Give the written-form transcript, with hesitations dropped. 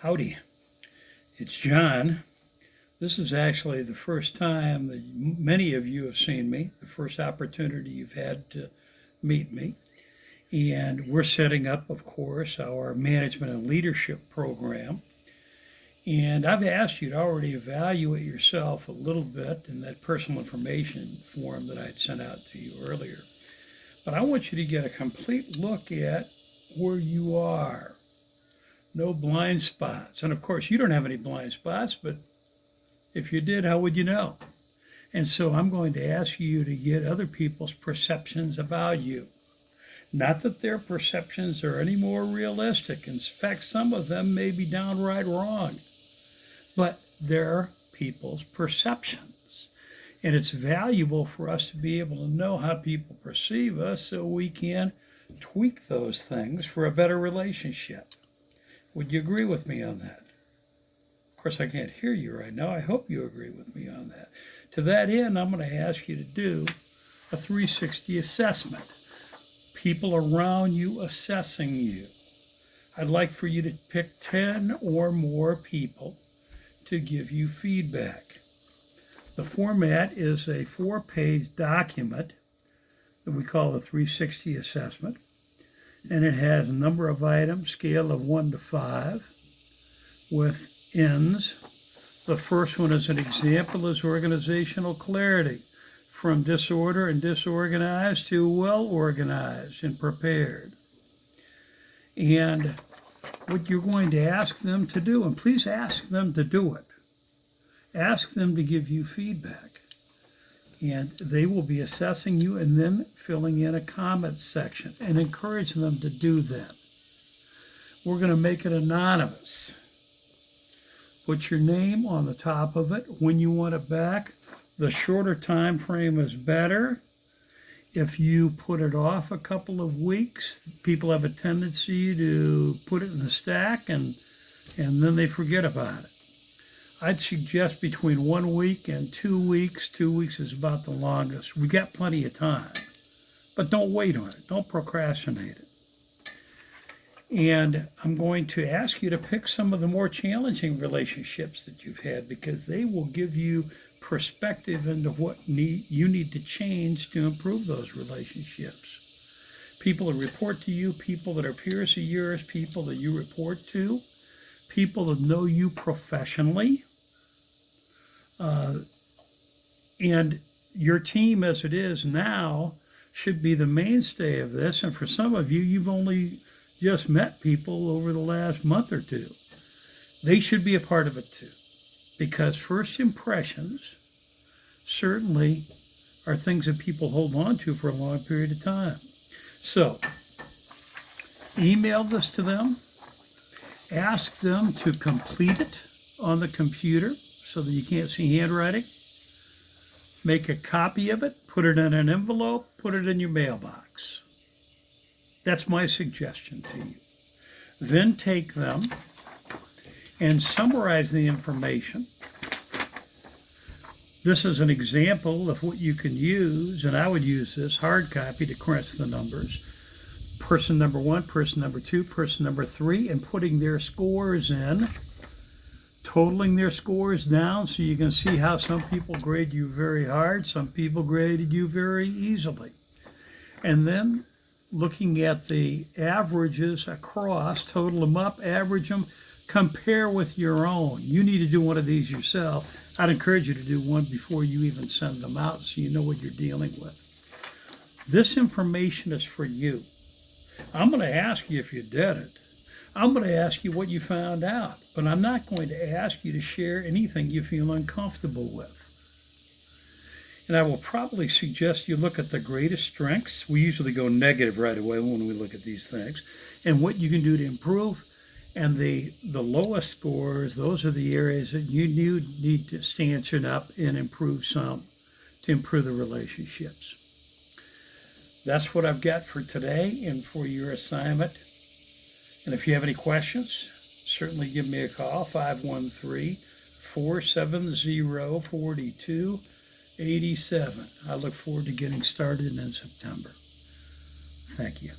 Howdy, it's John. This is actually the first time that many of you have seen me, the first opportunity you've had to meet me. And we're setting up, of course, our management and leadership program. And I've asked you to already evaluate yourself a little bit in that personal information form that I'd sent out to you earlier. But I want you to get a complete look at where you are. No blind spots. And of course, you don't have any blind spots, but if you did, how would you know? And so I'm going to ask you to get other people's perceptions about you. Not that their perceptions are any more realistic. In fact, some of them may be downright wrong, but they're people's perceptions. And it's valuable for us to be able to know how people perceive us so we can tweak those things for a better relationship. Would you agree with me on that? Of course, I can't hear you right now. I hope you agree with me on that. To that end, I'm going to ask you to do a 360 assessment. People around you assessing you. I'd like for you to pick 10 or more people to give you feedback. The format is a 4-page document that we call the 360 assessment. And it has a number of items, scale of 1 to 5, with ends. The first one is an example is organizational clarity, from disorder and disorganized to well organized and prepared. And what you're going to ask them to do, and please ask them to do it, ask them to give you feedback. And they will be assessing you and then filling in a comment section, and encourage them to do that. We're going to make it anonymous. Put your name on the top of it when you want it back. The shorter time frame is better. If you put it off a couple of weeks, people have a tendency to put it in the stack and then they forget about it. I'd suggest between 1 week and 2 weeks. 2 weeks is about the longest. We got plenty of time, but don't wait on it. Don't procrastinate it. And I'm going to ask you to pick some of the more challenging relationships that you've had, because they will give you perspective into what you need to change to improve those relationships. People that report to you, people that are peers of yours, people that you report to, people that know you professionally, and your team as it is now should be the mainstay of this. And for some of you, you've only just met people over the last month or two. They should be a part of it too, because first impressions certainly are things that people hold on to for a long period of time. So email this to them. Ask them to complete it on the computer so that you can't see handwriting. Make a copy of it, put it in an envelope, put it in your mailbox. That's my suggestion to you. Then take them and summarize the information. This is an example of what you can use, and I would use this hard copy to crunch the numbers. Person number 1, person number 2, person number 3, and putting their scores in, totaling their scores down so you can see how some people grade you very hard, some people graded you very easily. And then looking at the averages across, total them up, average them, compare with your own. You need to do one of these yourself. I'd encourage you to do one before you even send them out so you know what you're dealing with. This information is for you. I'm going to ask you if you did it. I'm going to ask you what you found out, but I'm not going to ask you to share anything you feel uncomfortable with. And I will probably suggest you look at the greatest strengths. We usually go negative right away when we look at these things, and what you can do to improve. And the lowest scores, those are the areas that you need to stanchion up and improve some to improve the relationships. That's what I've got for today and for your assignment. And if you have any questions, certainly give me a call, 513-470-4287. I look forward to getting started in September. Thank you.